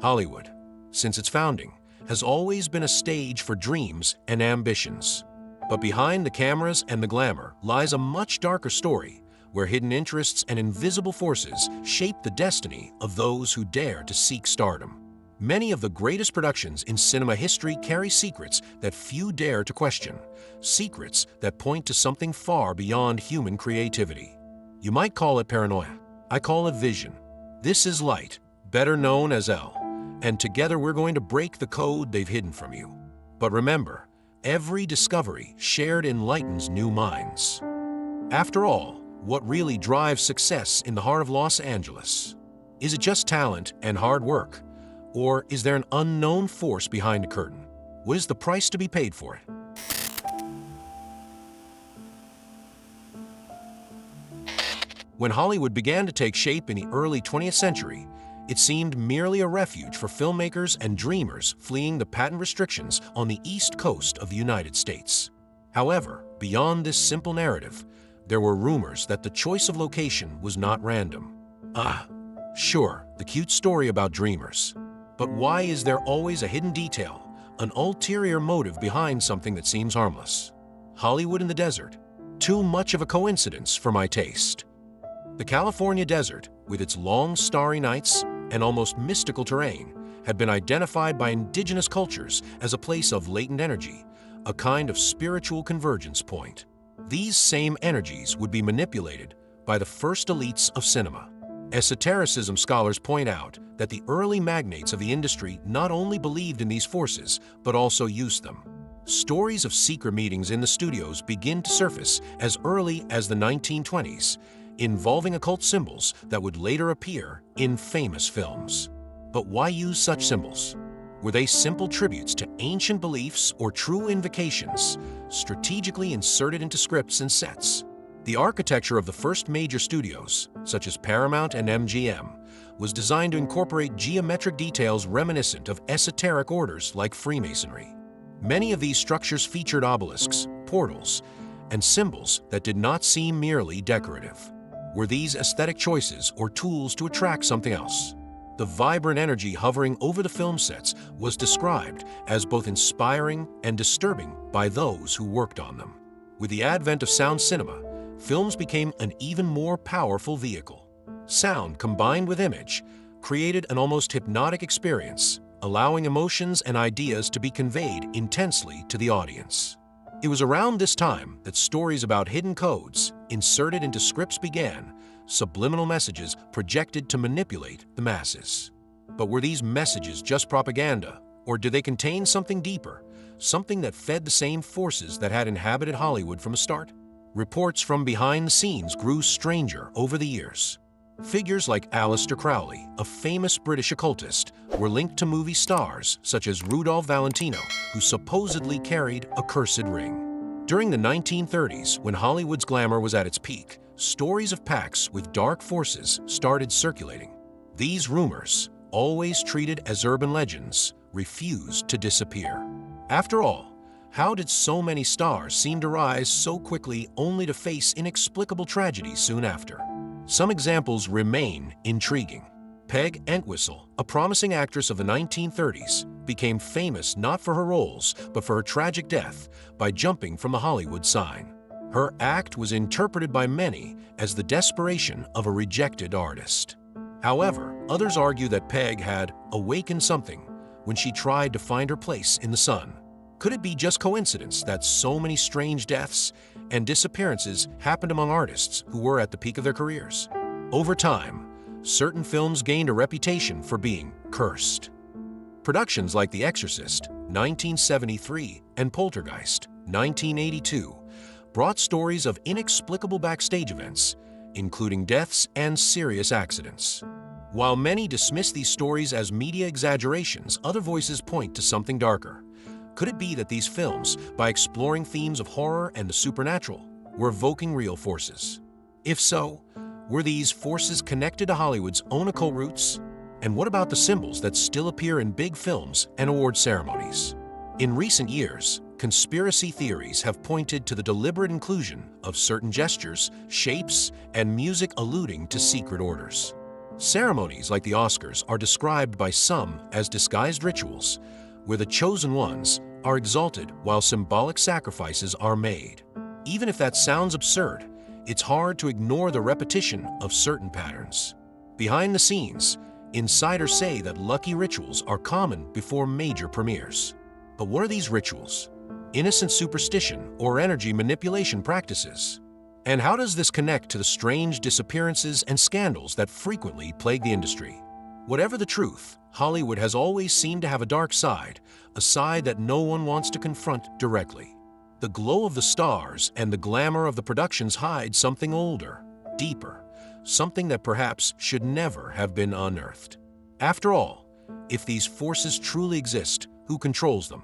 Hollywood, since its founding, has always been a stage for dreams and ambitions. But behind the cameras and the glamour lies a much darker story, where hidden interests and invisible forces shape the destiny of those who dare to seek stardom. Many of the greatest productions in cinema history carry secrets that few dare to question, secrets that point to something far beyond human creativity. You might call it paranoia. I call it vision. This is Light, better known as L, and together we're going to break the code they've hidden from you. But remember, every discovery shared enlightens new minds. After all, what really drives success in the heart of Los Angeles? Is it just talent and hard work? Or is there an unknown force behind the curtain? What is the price to be paid for it? When Hollywood began to take shape in the early 20th century, it seemed merely a refuge for filmmakers and dreamers fleeing the patent restrictions on the East Coast of the United States. However, beyond this simple narrative, there were rumors that the choice of location was not random. Sure, the cute story about dreamers. But why is there always a hidden detail, an ulterior motive behind something that seems harmless? Hollywood in the desert. Too much of a coincidence for my taste. The California desert, with its long starry nights and almost mystical terrain, had been identified by indigenous cultures as a place of latent energy, a kind of spiritual convergence point. These same energies would be manipulated by the first elites of cinema. Esotericism scholars point out that the early magnates of the industry not only believed in these forces, but also used them. Stories of secret meetings in the studios begin to surface as early as the 1920s, involving occult symbols that would later appear in famous films. But why use such symbols? Were they simple tributes to ancient beliefs or true invocations, strategically inserted into scripts and sets? The architecture of the first major studios, such as Paramount and MGM, was designed to incorporate geometric details reminiscent of esoteric orders like Freemasonry. Many of these structures featured obelisks, portals, and symbols that did not seem merely decorative. Were these aesthetic choices or tools to attract something else? The vibrant energy hovering over the film sets was described as both inspiring and disturbing by those who worked on them. With the advent of sound cinema, films became an even more powerful vehicle. Sound combined with image created an almost hypnotic experience, allowing emotions and ideas to be conveyed intensely to the audience. It was around this time that stories about hidden codes inserted into scripts began, subliminal messages projected to manipulate the masses. But were these messages just propaganda, or did they contain something deeper, something that fed the same forces that had inhabited Hollywood from the start? Reports from behind the scenes grew stranger over the years. Figures like Aleister Crowley, a famous British occultist, were linked to movie stars such as Rudolph Valentino, who supposedly carried a cursed ring. During the 1930s, when Hollywood's glamour was at its peak, stories of pacts with dark forces started circulating. These rumors, always treated as urban legends, refused to disappear. After all, how did so many stars seem to rise so quickly only to face inexplicable tragedies soon after? Some examples remain intriguing. Peg Entwistle, a promising actress of the 1930s, became famous not for her roles, but for her tragic death by jumping from the Hollywood sign. Her act was interpreted by many as the desperation of a rejected artist. However, others argue that Peg had awakened something when she tried to find her place in the sun. Could it be just coincidence that so many strange deaths and disappearances happened among artists who were at the peak of their careers? Over time, certain films gained a reputation for being cursed. Productions like The Exorcist, 1973, and Poltergeist, 1982, brought stories of inexplicable backstage events, including deaths and serious accidents. While many dismiss these stories as media exaggerations, other voices point to something darker. Could it be that these films, by exploring themes of horror and the supernatural, were evoking real forces? If so, were these forces connected to Hollywood's own occult roots? And what about the symbols that still appear in big films and award ceremonies? In recent years, conspiracy theories have pointed to the deliberate inclusion of certain gestures, shapes, and music alluding to secret orders. Ceremonies like the Oscars are described by some as disguised rituals, where the chosen ones are exalted while symbolic sacrifices are made. Even if that sounds absurd, it's hard to ignore the repetition of certain patterns. Behind the scenes, insiders say that lucky rituals are common before major premieres. But what are these rituals? Innocent superstition or energy manipulation practices? And how does this connect to the strange disappearances and scandals that frequently plague the industry? Whatever the truth, Hollywood has always seemed to have a dark side, a side that no one wants to confront directly. The glow of the stars and the glamour of the productions hide something older, deeper, something that perhaps should never have been unearthed. After all, if these forces truly exist, who controls them?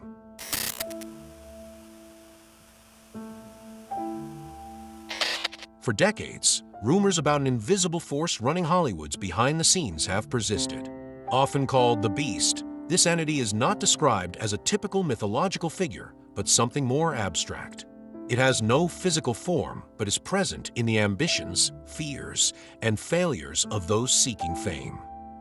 For decades, rumors about an invisible force running Hollywood's behind the scenes have persisted. Often called the Beast, this entity is not described as a typical mythological figure, but something more abstract. It has no physical form, but is present in the ambitions, fears, and failures of those seeking fame.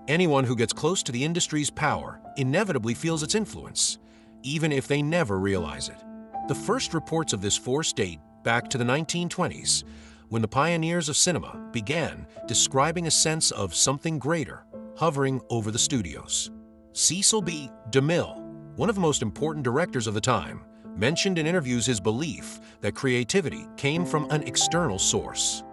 Anyone who gets close to the industry's power inevitably feels its influence, even if they never realize it. The first reports of this force date back to the 1920s, when the pioneers of cinema began describing a sense of something greater hovering over the studios. Cecil B. DeMille, one of the most important directors of the time, mentioned in interviews his belief that creativity came from an external source.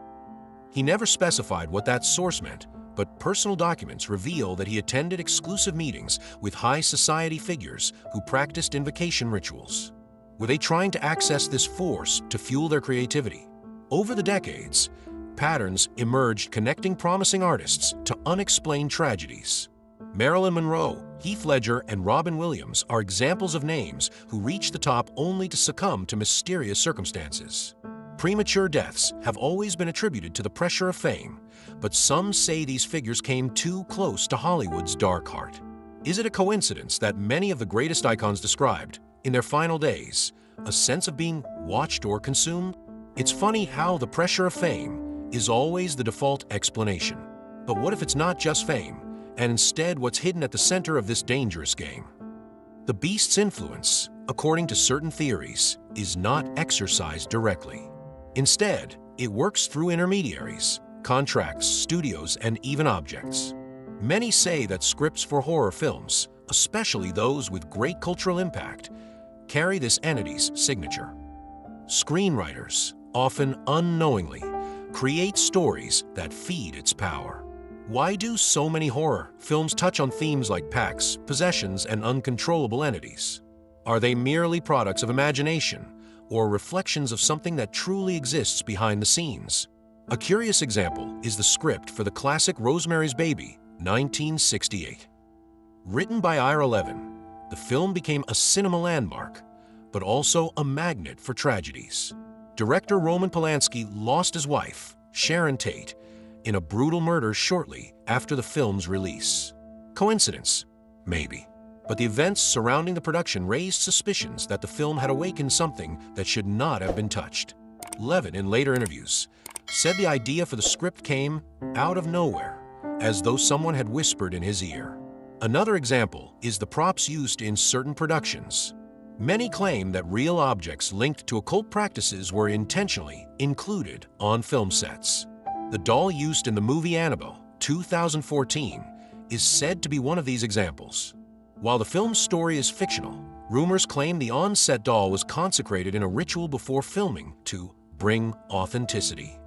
He never specified what that source meant, but personal documents reveal that he attended exclusive meetings with high society figures who practiced invocation rituals. Were they trying to access this force to fuel their creativity? Over the decades, patterns emerged connecting promising artists to unexplained tragedies. Marilyn Monroe, Heath Ledger, and Robin Williams are examples of names who reached the top only to succumb to mysterious circumstances. Premature deaths have always been attributed to the pressure of fame, but some say these figures came too close to Hollywood's dark heart. Is it a coincidence that many of the greatest icons described, in their final days, a sense of being watched or consumed? It's funny how the pressure of fame is always the default explanation. But what if it's not just fame, and instead what's hidden at the center of this dangerous game? The Beast's influence, according to certain theories, is not exercised directly. Instead, it works through intermediaries, contracts, studios, and even objects. Many say that scripts for horror films, especially those with great cultural impact, carry this entity's signature. Screenwriters, often unknowingly, create stories that feed its power. Why do so many horror films touch on themes like pacts, possessions, and uncontrollable entities? Are they merely products of imagination or reflections of something that truly exists behind the scenes? A curious example is the script for the classic Rosemary's Baby, 1968. Written by Ira Levin, the film became a cinema landmark, but also a magnet for tragedies. Director Roman Polanski lost his wife, Sharon Tate, in a brutal murder shortly after the film's release. Coincidence? Maybe. But the events surrounding the production raised suspicions that the film had awakened something that should not have been touched. Levin, in later interviews, said the idea for the script came out of nowhere, as though someone had whispered in his ear. Another example is the props used in certain productions. Many claim that real objects linked to occult practices were intentionally included on film sets. The doll used in the movie Annabelle, 2014, is said to be one of these examples. While the film's story is fictional, rumors claim the on-set doll was consecrated in a ritual before filming to bring authenticity.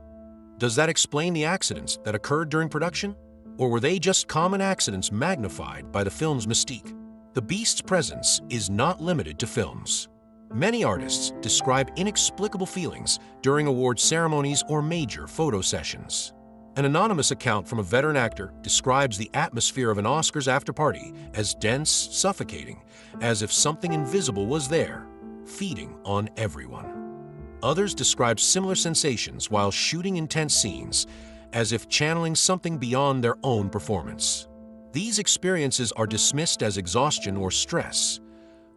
Does that explain the accidents that occurred during production? Or were they just common accidents magnified by the film's mystique? The Beast's presence is not limited to films. Many artists describe inexplicable feelings during award ceremonies or major photo sessions. An anonymous account from a veteran actor describes the atmosphere of an Oscars after-party as dense, suffocating, as if something invisible was there, feeding on everyone. Others describe similar sensations while shooting intense scenes, as if channeling something beyond their own performance. These experiences are dismissed as exhaustion or stress,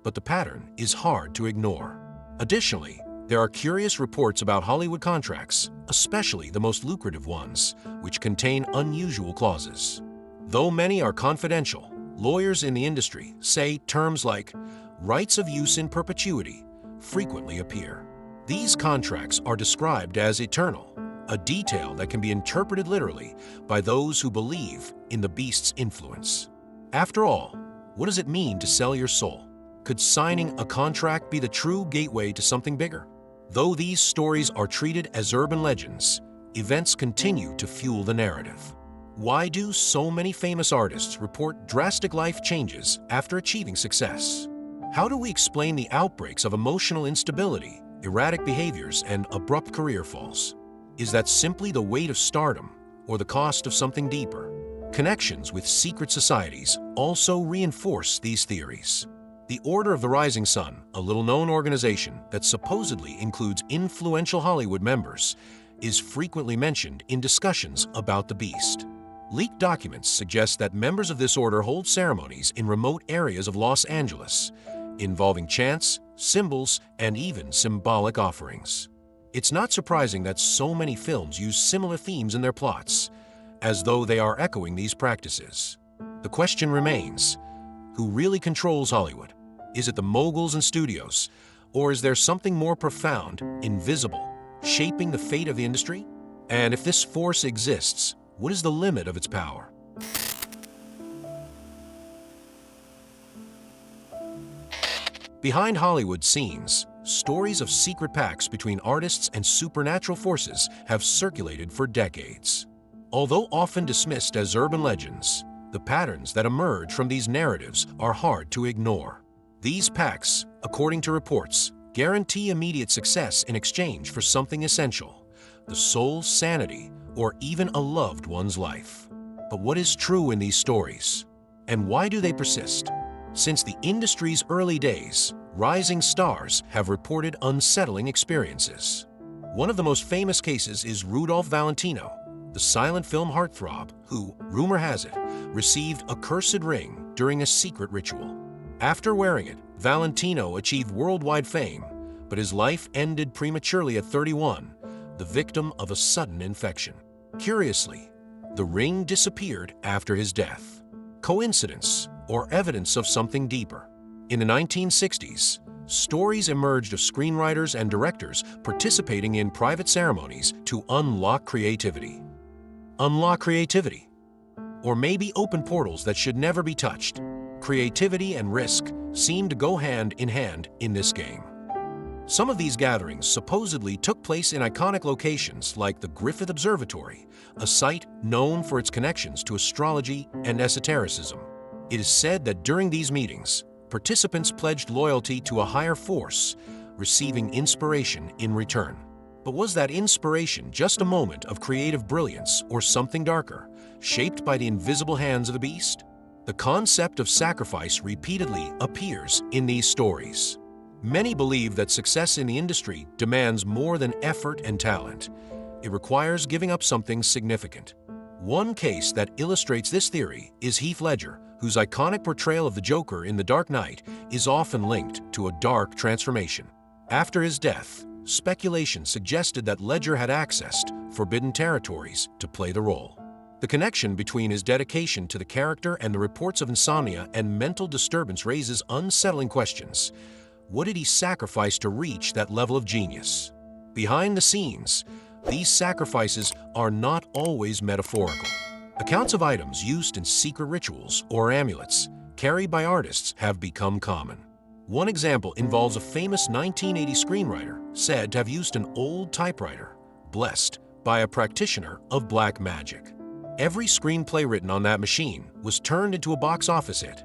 but the pattern is hard to ignore. Additionally, there are curious reports about Hollywood contracts, especially the most lucrative ones, which contain unusual clauses. Though many are confidential, lawyers in the industry say terms like rights of use in perpetuity frequently appear. These contracts are described as eternal, a detail that can be interpreted literally by those who believe in the beast's influence. After all, what does it mean to sell your soul? Could signing a contract be the true gateway to something bigger? Though these stories are treated as urban legends, events continue to fuel the narrative. Why do so many famous artists report drastic life changes after achieving success? How do we explain the outbreaks of emotional instability, erratic behaviors, and abrupt career falls? Is that simply the weight of stardom or the cost of something deeper? Connections with secret societies also reinforce these theories. The Order of the Rising Sun, a little-known organization that supposedly includes influential Hollywood members, is frequently mentioned in discussions about the beast. Leaked documents suggest that members of this order hold ceremonies in remote areas of Los Angeles, involving chants, symbols, and even symbolic offerings. It's not surprising that so many films use similar themes in their plots, as though they are echoing these practices. The question remains, who really controls Hollywood? Is it the moguls and studios, or is there something more profound, invisible, shaping the fate of the industry? And if this force exists, what is the limit of its power? Behind Hollywood scenes, stories of secret pacts between artists and supernatural forces have circulated for decades. Although often dismissed as urban legends, the patterns that emerge from these narratives are hard to ignore. These pacts, according to reports, guarantee immediate success in exchange for something essential, the soul's sanity, or even a loved one's life. But what is true in these stories? And why do they persist? Since the industry's early days, rising stars have reported unsettling experiences. One of the most famous cases is Rudolph Valentino, the silent film heartthrob who, rumor has it, received a cursed ring during a secret ritual. After wearing it, Valentino achieved worldwide fame, but his life ended prematurely at 31, the victim of a sudden infection. Curiously, the ring disappeared after his death. Coincidence or evidence of something deeper? In the 1960s, stories emerged of screenwriters and directors participating in private ceremonies to unlock creativity. Unlock creativity? Or maybe open portals that should never be touched. Creativity and risk seem to go hand in hand in this game. Some of these gatherings supposedly took place in iconic locations like the Griffith Observatory, a site known for its connections to astrology and esotericism. It is said that during these meetings, participants pledged loyalty to a higher force, receiving inspiration in return. But was that inspiration just a moment of creative brilliance or something darker, shaped by the invisible hands of the beast? The concept of sacrifice repeatedly appears in these stories. Many believe that success in the industry demands more than effort and talent. It requires giving up something significant. One case that illustrates this theory is Heath Ledger, whose iconic portrayal of the Joker in The Dark Knight is often linked to a dark transformation. After his death, speculation suggested that Ledger had accessed forbidden territories to play the role. The connection between his dedication to the character and the reports of insomnia and mental disturbance raises unsettling questions. What did he sacrifice to reach that level of genius? Behind the scenes, these sacrifices are not always metaphorical. Accounts of items used in secret rituals or amulets carried by artists have become common. One example involves a famous 1980 screenwriter said to have used an old typewriter, blessed by a practitioner of black magic. Every screenplay written on that machine was turned into a box office hit,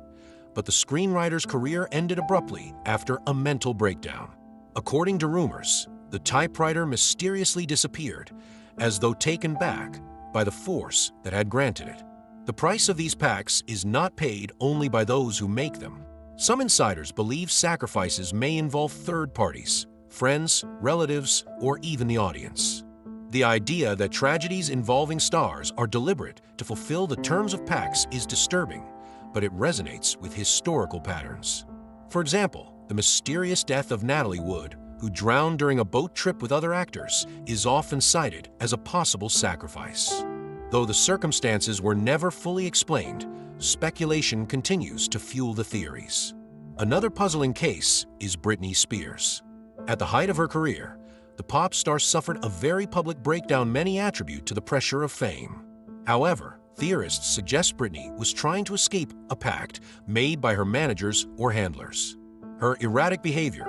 but the screenwriter's career ended abruptly after a mental breakdown. According to rumors, the typewriter mysteriously disappeared, as though taken back by the force that had granted it. The price of these pacts is not paid only by those who make them. Some insiders believe sacrifices may involve third parties, friends, relatives, or even the audience. The idea that tragedies involving stars are deliberate to fulfill the terms of pacts is disturbing, but it resonates with historical patterns. For example, the mysterious death of Natalie Wood, who drowned during a boat trip with other actors, is often cited as a possible sacrifice. Though the circumstances were never fully explained, speculation continues to fuel the theories. Another puzzling case is Britney Spears. At the height of her career, the pop star suffered a very public breakdown many attribute to the pressure of fame. However, theorists suggest Britney was trying to escape a pact made by her managers or handlers. Her erratic behavior,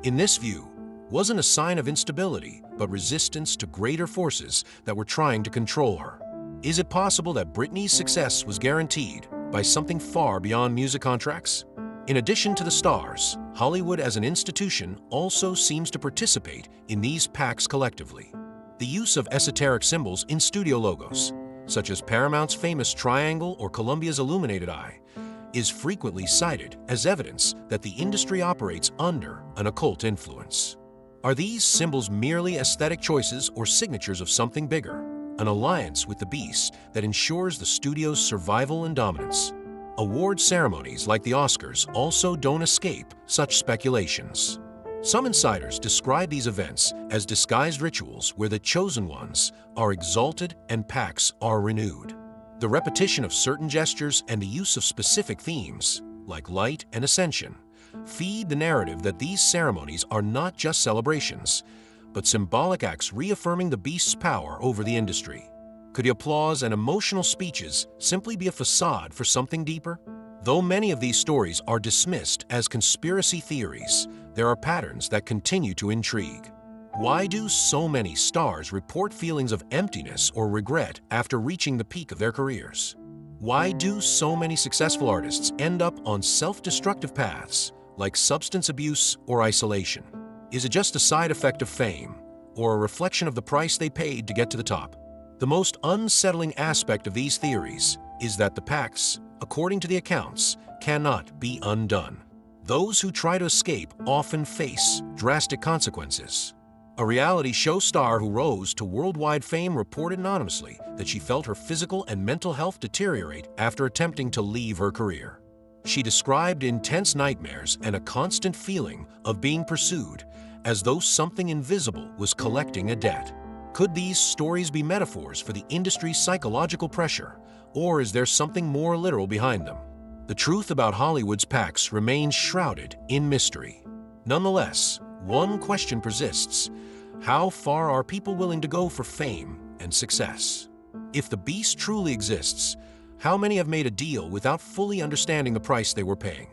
in this view, wasn't a sign of instability, but resistance to greater forces that were trying to control her. Is it possible that Britney's success was guaranteed by something far beyond music contracts? In addition to the stars, Hollywood as an institution also seems to participate in these pacts collectively. The use of esoteric symbols in studio logos, such as Paramount's famous triangle or Columbia's illuminated eye, is frequently cited as evidence that the industry operates under an occult influence. Are these symbols merely aesthetic choices or signatures of something bigger, an alliance with the beast that ensures the studio's survival and dominance? Award ceremonies like the Oscars also don't escape such speculations. Some insiders describe these events as disguised rituals where the chosen ones are exalted and pacts are renewed. The repetition of certain gestures and the use of specific themes, like light and ascension, feed the narrative that these ceremonies are not just celebrations, but symbolic acts reaffirming the beast's power over the industry. Could the applause and emotional speeches simply be a facade for something deeper? Though many of these stories are dismissed as conspiracy theories, there are patterns that continue to intrigue. Why do so many stars report feelings of emptiness or regret after reaching the peak of their careers? Why do so many successful artists end up on self-destructive paths, like substance abuse or isolation? Is it just a side effect of fame, or a reflection of the price they paid to get to the top? The most unsettling aspect of these theories is that the pacts, according to the accounts, cannot be undone. Those who try to escape often face drastic consequences. A reality show star who rose to worldwide fame reported anonymously that she felt her physical and mental health deteriorate after attempting to leave her career. She described intense nightmares and a constant feeling of being pursued, as though something invisible was collecting a debt. Could these stories be metaphors for the industry's psychological pressure, or is there something more literal behind them? The truth about Hollywood's pacts remains shrouded in mystery. Nonetheless, one question persists: how far are people willing to go for fame and success? If the beast truly exists, how many have made a deal without fully understanding the price they were paying?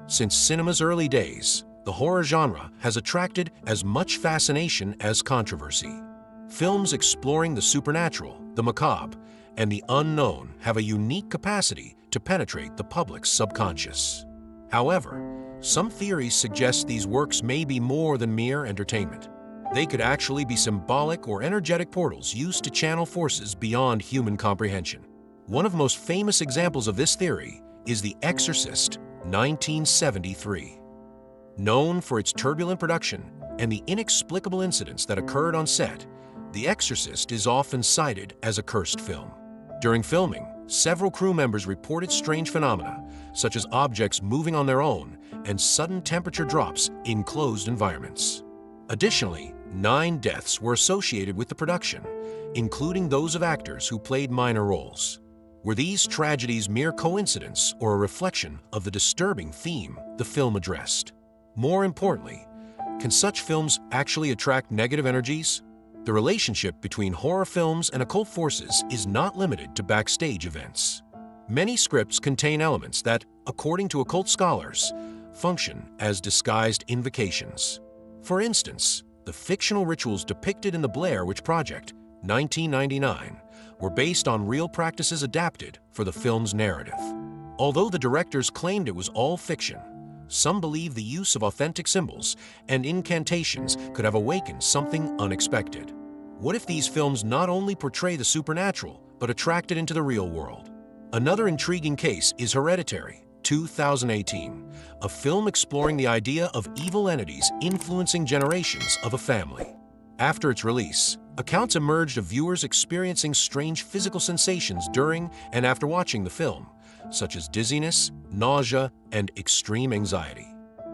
Since cinema's early days, the horror genre has attracted as much fascination as controversy. Films exploring the supernatural, the macabre, and the unknown have a unique capacity to penetrate the public's subconscious. However, some theories suggest these works may be more than mere entertainment. They could actually be symbolic or energetic portals used to channel forces beyond human comprehension. One of the most famous examples of this theory is The Exorcist, 1973. Known for its turbulent production and the inexplicable incidents that occurred on set, The Exorcist is often cited as a cursed film. During filming, several crew members reported strange phenomena, such as objects moving on their own and sudden temperature drops in closed environments. Additionally, 9 deaths were associated with the production, including those of actors who played minor roles. Were these tragedies mere coincidence or a reflection of the disturbing theme the film addressed? More importantly, can such films actually attract negative energies? The relationship between horror films and occult forces is not limited to backstage events. Many scripts contain elements that, according to occult scholars, function as disguised invocations. For instance, the fictional rituals depicted in The Blair Witch Project, 1999, were based on real practices adapted for the film's narrative. Although the directors claimed it was all fiction, some believe the use of authentic symbols and incantations could have awakened something unexpected. What if these films not only portray the supernatural, but attract it into the real world? Another intriguing case is Hereditary, 2018, a film exploring the idea of evil entities influencing generations of a family. After its release, accounts emerged of viewers experiencing strange physical sensations during and after watching the film, such as dizziness, nausea, and extreme anxiety.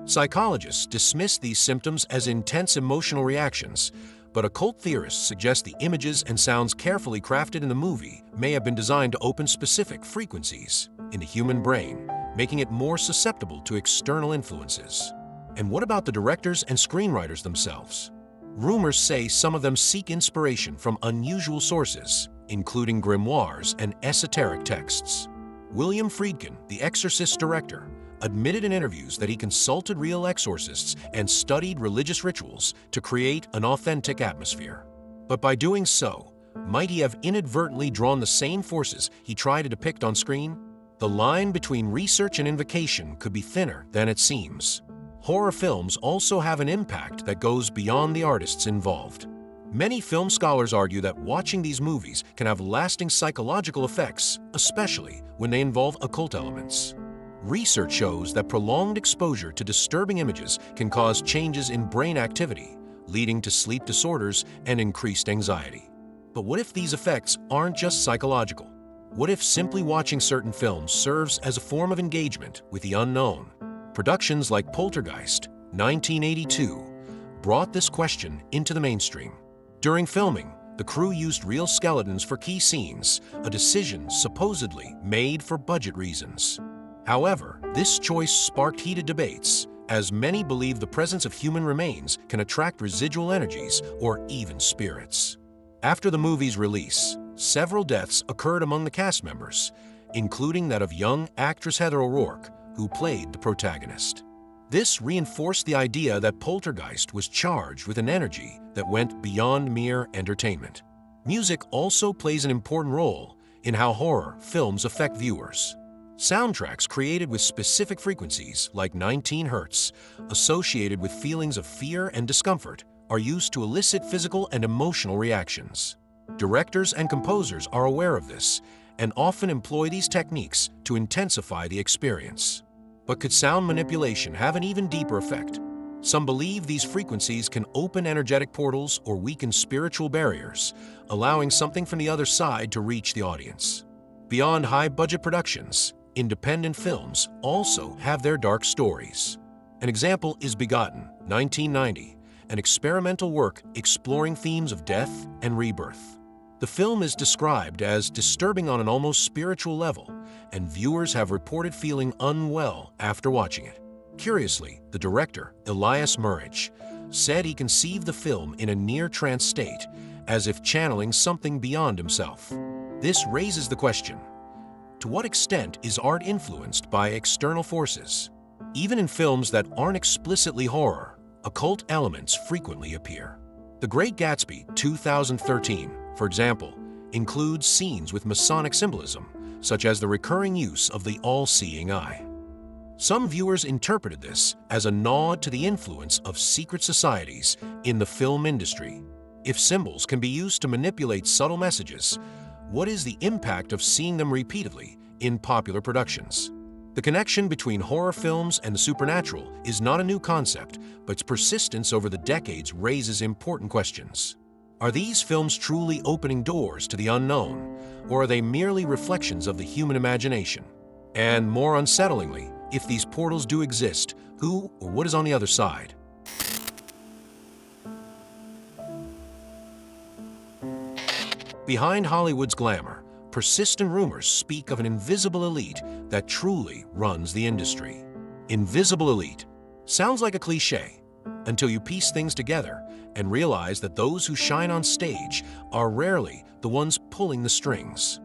Psychologists dismiss these symptoms as intense emotional reactions, but occult theorists suggest the images and sounds carefully crafted in the movie may have been designed to open specific frequencies in the human brain, making it more susceptible to external influences. And what about the directors and screenwriters themselves? Rumors say some of them seek inspiration from unusual sources, including grimoires and esoteric texts. William Friedkin, the Exorcist director, admitted in interviews that he consulted real exorcists and studied religious rituals to create an authentic atmosphere. But by doing so, might he have inadvertently drawn the same forces he tried to depict on screen? The line between research and invocation could be thinner than it seems. Horror films also have an impact that goes beyond the artists involved. Many film scholars argue that watching these movies can have lasting psychological effects, especially when they involve occult elements. Research shows that prolonged exposure to disturbing images can cause changes in brain activity, leading to sleep disorders and increased anxiety. But what if these effects aren't just psychological? What if simply watching certain films serves as a form of engagement with the unknown? Productions like Poltergeist, 1982, brought this question into the mainstream. During filming, the crew used real skeletons for key scenes, a decision supposedly made for budget reasons. However, this choice sparked heated debates, as many believe the presence of human remains can attract residual energies or even spirits. After the movie's release, several deaths occurred among the cast members, including that of young actress Heather O'Rourke, who played the protagonist. This reinforced the idea that Poltergeist was charged with an energy that went beyond mere entertainment. Music also plays an important role in how horror films affect viewers. Soundtracks created with specific frequencies, like 19 Hz, associated with feelings of fear and discomfort, are used to elicit physical and emotional reactions. Directors and composers are aware of this and often employ these techniques to intensify the experience. But could sound manipulation have an even deeper effect? Some believe these frequencies can open energetic portals or weaken spiritual barriers, allowing something from the other side to reach the audience. Beyond high-budget productions, independent films also have their dark stories. An example is Begotten, 1990, an experimental work exploring themes of death and rebirth. The film is described as disturbing on an almost spiritual level, and viewers have reported feeling unwell after watching it. Curiously, the director, Elias Murridge, said he conceived the film in a near-trance state, as if channeling something beyond himself. This raises the question: to what extent is art influenced by external forces? Even in films that aren't explicitly horror, occult elements frequently appear. The Great Gatsby, 2013, for example, includes scenes with Masonic symbolism, such as the recurring use of the all-seeing eye. Some viewers interpreted this as a nod to the influence of secret societies in the film industry. If symbols can be used to manipulate subtle messages, what is the impact of seeing them repeatedly in popular productions? The connection between horror films and the supernatural is not a new concept, but its persistence over the decades raises important questions. Are these films truly opening doors to the unknown, or are they merely reflections of the human imagination? And more unsettlingly, if these portals do exist, who or what is on the other side? Behind Hollywood's glamour, persistent rumors speak of an invisible elite that truly runs the industry. Invisible elite sounds like a cliché until you piece things together and realize that those who shine on stage are rarely the ones pulling the strings.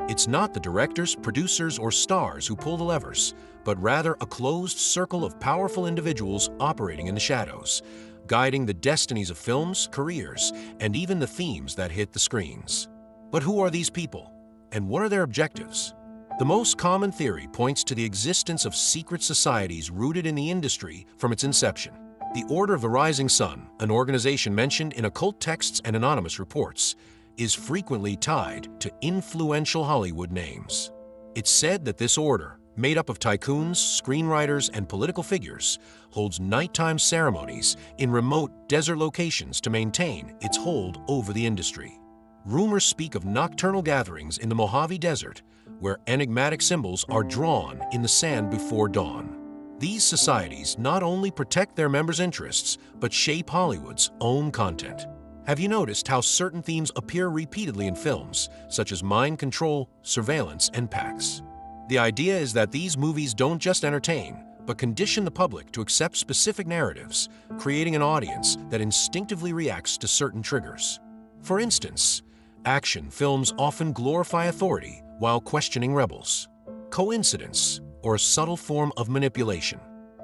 It's not the directors, producers, or stars who pull the levers, but rather a closed circle of powerful individuals operating in the shadows, guiding the destinies of films, careers, and even the themes that hit the screens. But who are these people, and what are their objectives? The most common theory points to the existence of secret societies rooted in the industry from its inception. The Order of the Rising Sun, an organization mentioned in occult texts and anonymous reports, is frequently tied to influential Hollywood names. It's said that this order, made up of tycoons, screenwriters, and political figures, holds nighttime ceremonies in remote desert locations to maintain its hold over the industry. Rumors speak of nocturnal gatherings in the Mojave Desert, where enigmatic symbols are drawn in the sand before dawn. These societies not only protect their members' interests, but shape Hollywood's own content. Have you noticed how certain themes appear repeatedly in films, such as mind control, surveillance, and PACs? The idea is that these movies don't just entertain, but condition the public to accept specific narratives, creating an audience that instinctively reacts to certain triggers. For instance, action films often glorify authority while questioning rebels. Coincidence, or a subtle form of manipulation.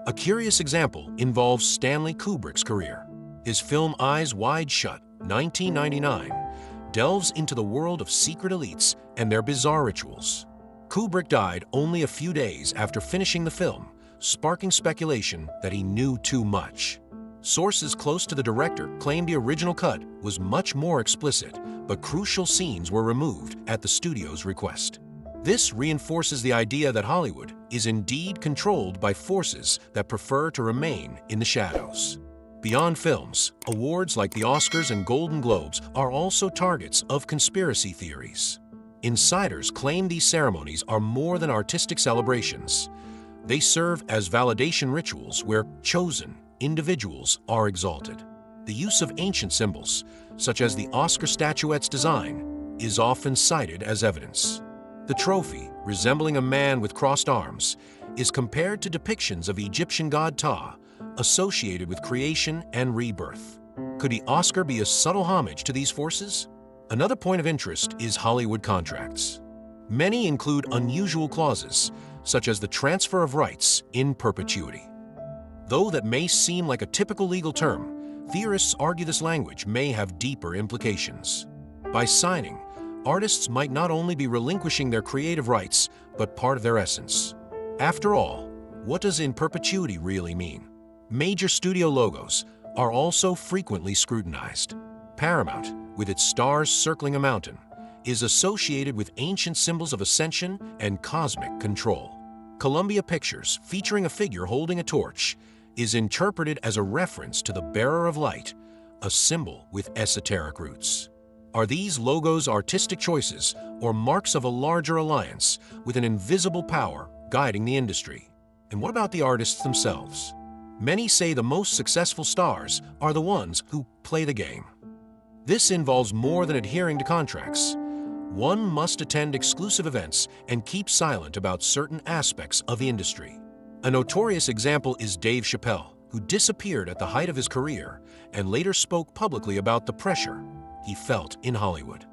A curious example involves Stanley Kubrick's career. His film Eyes Wide Shut, 1999, delves into the world of secret elites and their bizarre rituals. Kubrick died only a few days after finishing the film, sparking speculation that he knew too much. Sources close to the director claimed the original cut was much more explicit, but crucial scenes were removed at the studio's request. This reinforces the idea that Hollywood is indeed controlled by forces that prefer to remain in the shadows. Beyond films, awards like the Oscars and Golden Globes are also targets of conspiracy theories. Insiders claim these ceremonies are more than artistic celebrations. They serve as validation rituals where chosen individuals are exalted. The use of ancient symbols, such as the Oscar statuette's design, is often cited as evidence. The trophy, resembling a man with crossed arms, is compared to depictions of Egyptian god Ptah, associated with creation and rebirth. Could the Oscar be a subtle homage to these forces? Another point of interest is Hollywood contracts. Many include unusual clauses, such as the transfer of rights in perpetuity. Though that may seem like a typical legal term, theorists argue this language may have deeper implications. By signing, artists might not only be relinquishing their creative rights, but part of their essence. After all, what does in perpetuity really mean? Major studio logos are also frequently scrutinized. Paramount, with its stars circling a mountain, is associated with ancient symbols of ascension and cosmic control. Columbia Pictures, featuring a figure holding a torch, is interpreted as a reference to the bearer of light, a symbol with esoteric roots. Are these logos artistic choices or marks of a larger alliance with an invisible power guiding the industry? And what about the artists themselves? Many say the most successful stars are the ones who play the game. This involves more than adhering to contracts. One must attend exclusive events and keep silent about certain aspects of the industry. A notorious example is Dave Chappelle, who disappeared at the height of his career and later spoke publicly about the pressure he felt in Hollywood.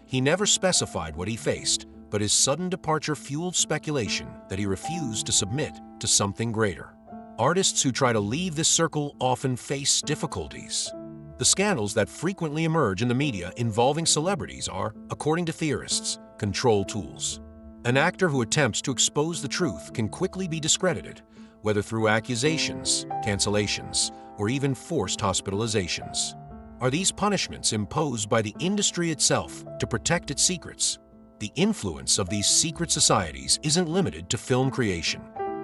He never specified what he faced, but his sudden departure fueled speculation that he refused to submit to something greater. Artists who try to leave this circle often face difficulties. The scandals that frequently emerge in the media involving celebrities are, according to theorists, control tools. An actor who attempts to expose the truth can quickly be discredited, whether through accusations, cancellations, or even forced hospitalizations. Are these punishments imposed by the industry itself to protect its secrets? The influence of these secret societies isn't limited to film creation.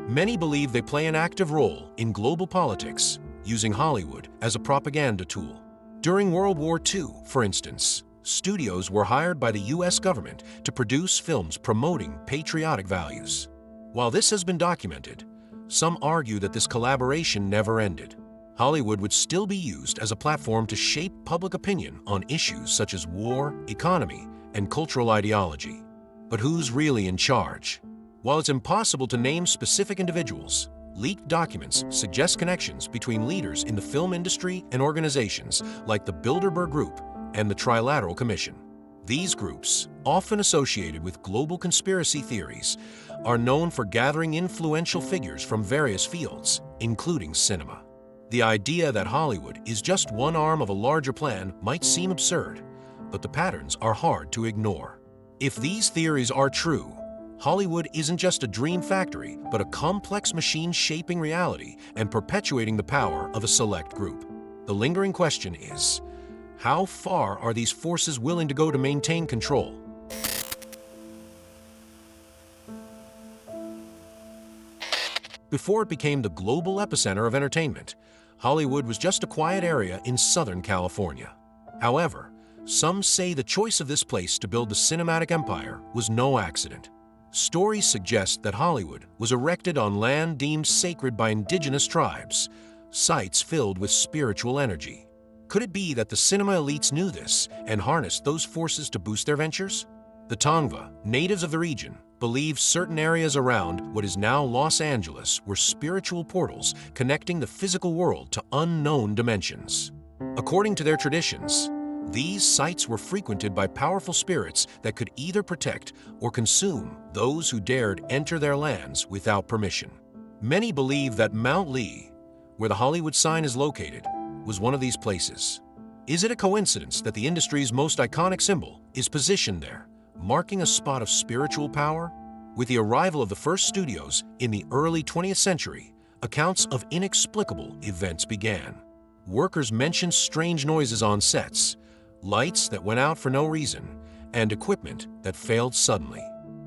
Many believe they play an active role in global politics, using Hollywood as a propaganda tool. During World War II, for instance, studios were hired by the U.S. government to produce films promoting patriotic values. While this has been documented, some argue that this collaboration never ended. Hollywood would still be used as a platform to shape public opinion on issues such as war, economy, and cultural ideology. But who's really in charge? While it's impossible to name specific individuals, leaked documents suggest connections between leaders in the film industry and organizations like the Bilderberg Group and the Trilateral Commission. These groups, often associated with global conspiracy theories, are known for gathering influential figures from various fields, including cinema. The idea that Hollywood is just one arm of a larger plan might seem absurd, but the patterns are hard to ignore. If these theories are true, Hollywood isn't just a dream factory, but a complex machine shaping reality and perpetuating the power of a select group. The lingering question is, how far are these forces willing to go to maintain control? Before it became the global epicenter of entertainment, Hollywood was just a quiet area in Southern California. However, some say the choice of this place to build the cinematic empire was no accident. Stories suggest that Hollywood was erected on land deemed sacred by indigenous tribes, sites filled with spiritual energy. Could it be that the cinema elites knew this and harnessed those forces to boost their ventures? The Tongva, natives of the region, believed certain areas around what is now Los Angeles were spiritual portals connecting the physical world to unknown dimensions. According to their traditions, these sites were frequented by powerful spirits that could either protect or consume those who dared enter their lands without permission. Many believe that Mount Lee, where the Hollywood sign is located, was one of these places. Is it a coincidence that the industry's most iconic symbol is positioned there, marking a spot of spiritual power? With the arrival of the first studios in the early 20th century, accounts of inexplicable events began. Workers mentioned strange noises on sets, lights that went out for no reason, and equipment that failed suddenly.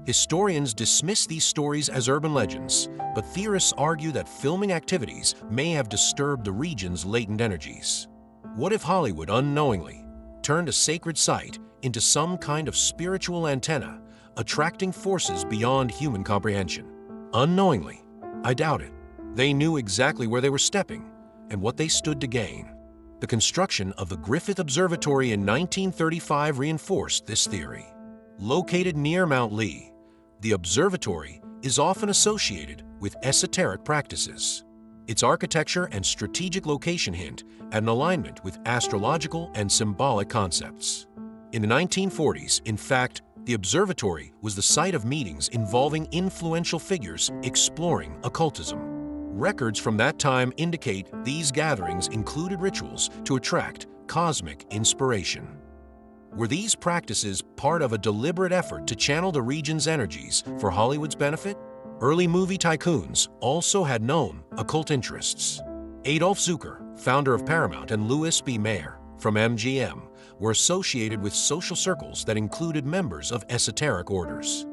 Historians dismiss these stories as urban legends, but theorists argue that filming activities may have disturbed the region's latent energies. What if Hollywood unknowingly turned a sacred site into some kind of spiritual antenna, attracting forces beyond human comprehension? Unknowingly? I doubt it. They knew exactly where they were stepping and what they stood to gain. The construction of the Griffith Observatory in 1935 reinforced this theory. Located near Mount Lee, the observatory is often associated with esoteric practices. Its architecture and strategic location hint at an alignment with astrological and symbolic concepts. In the 1940s, in fact, the observatory was the site of meetings involving influential figures exploring occultism. Records from that time indicate these gatherings included rituals to attract cosmic inspiration. Were these practices part of a deliberate effort to channel the region's energies for Hollywood's benefit? Early movie tycoons also had known occult interests. Adolf Zukor, founder of Paramount, and Louis B. Mayer from MGM were associated with social circles that included members of esoteric orders.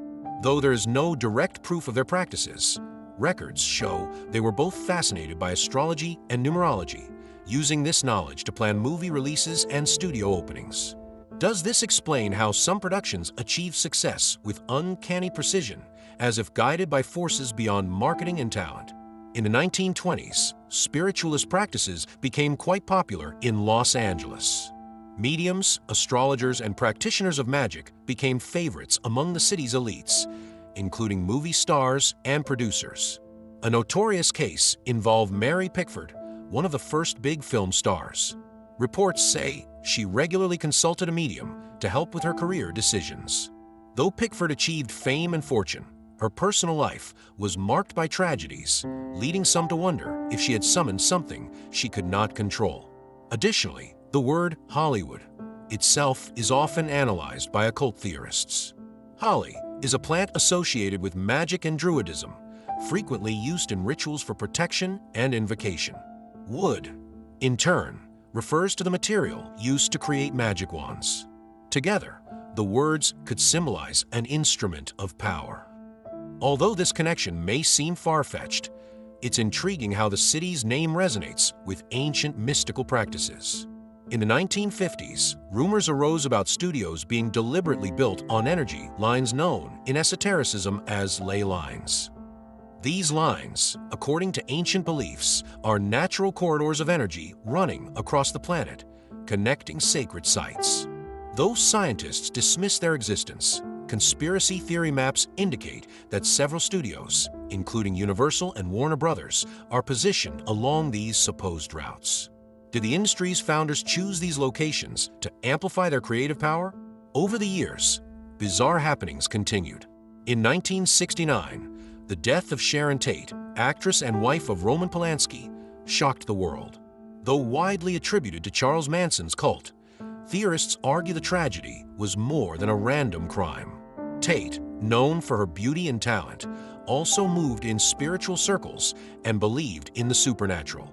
Though there is no direct proof of their practices, records show they were both fascinated by astrology and numerology, using this knowledge to plan movie releases and studio openings. Does this explain how some productions achieve success with uncanny precision, as if guided by forces beyond marketing and talent? In the 1920s, spiritualist practices became quite popular in Los Angeles. Mediums, astrologers, and practitioners of magic became favorites among the city's elites, including movie stars and producers. A notorious case involved Mary Pickford, one of the first big film stars. Reports say she regularly consulted a medium to help with her career decisions. Though Pickford achieved fame and fortune, her personal life was marked by tragedies, leading some to wonder if she had summoned something she could not control. Additionally, the word Hollywood itself is often analyzed by occult theorists. Holly is a plant associated with magic and druidism, frequently used in rituals for protection and invocation. Wood, in turn, refers to the material used to create magic wands. Together, the words could symbolize an instrument of power. Although this connection may seem far-fetched, it's intriguing how the city's name resonates with ancient mystical practices. In the 1950s, rumors arose about studios being deliberately built on energy lines known in esotericism as ley lines. These lines, according to ancient beliefs, are natural corridors of energy running across the planet, connecting sacred sites. Though scientists dismiss their existence, conspiracy theory maps indicate that several studios, including Universal and Warner Brothers, are positioned along these supposed routes. Did the industry's founders choose these locations to amplify their creative power? Over the years, bizarre happenings continued. In 1969, the death of Sharon Tate, actress and wife of Roman Polanski, shocked the world. Though widely attributed to Charles Manson's cult, theorists argue the tragedy was more than a random crime. Tate, known for her beauty and talent, also moved in spiritual circles and believed in the supernatural.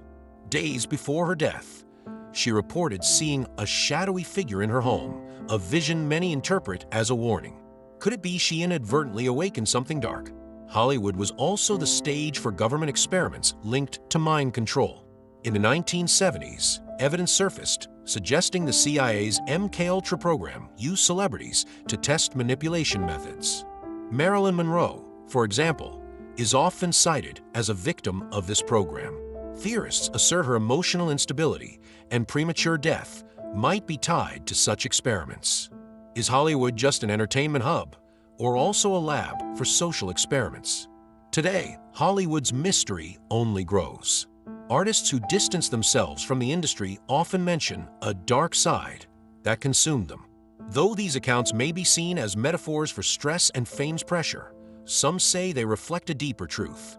Days before her death, she reported seeing a shadowy figure in her home, a vision many interpret as a warning. Could it be she inadvertently awakened something dark? Hollywood was also the stage for government experiments linked to mind control. In the 1970s, evidence surfaced suggesting the CIA's MKUltra program used celebrities to test manipulation methods. Marilyn Monroe, for example, is often cited as a victim of this program. Theorists assert her emotional instability and premature death might be tied to such experiments. Is Hollywood just an entertainment hub, or also a lab for social experiments? Today, Hollywood's mystery only grows. Artists who distance themselves from the industry often mention a dark side that consumed them. Though these accounts may be seen as metaphors for stress and fame's pressure, some say they reflect a deeper truth.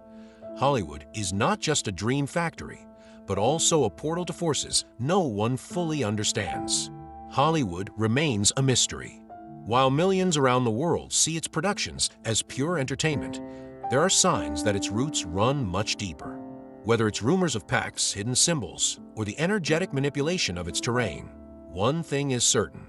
Hollywood is not just a dream factory, but also a portal to forces no one fully understands. Hollywood remains a mystery. While millions around the world see its productions as pure entertainment, there are signs that its roots run much deeper. Whether it's rumors of pacts, hidden symbols, or the energetic manipulation of its terrain, one thing is certain: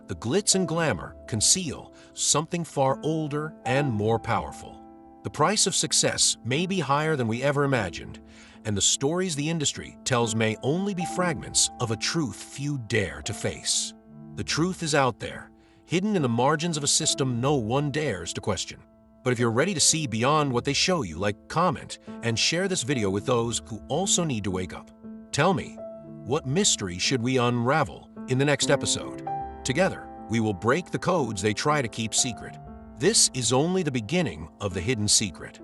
the glitz and glamour conceal something far older and more powerful. The price of success may be higher than we ever imagined, and the stories the industry tells may only be fragments of a truth few dare to face. The truth is out there, hidden in the margins of a system no one dares to question. But if you're ready to see beyond what they show you, comment and share this video with those who also need to wake up. Tell me, what mystery should we unravel in the next episode? Together, we will break the codes they try to keep secret. This is only the beginning of the hidden secret.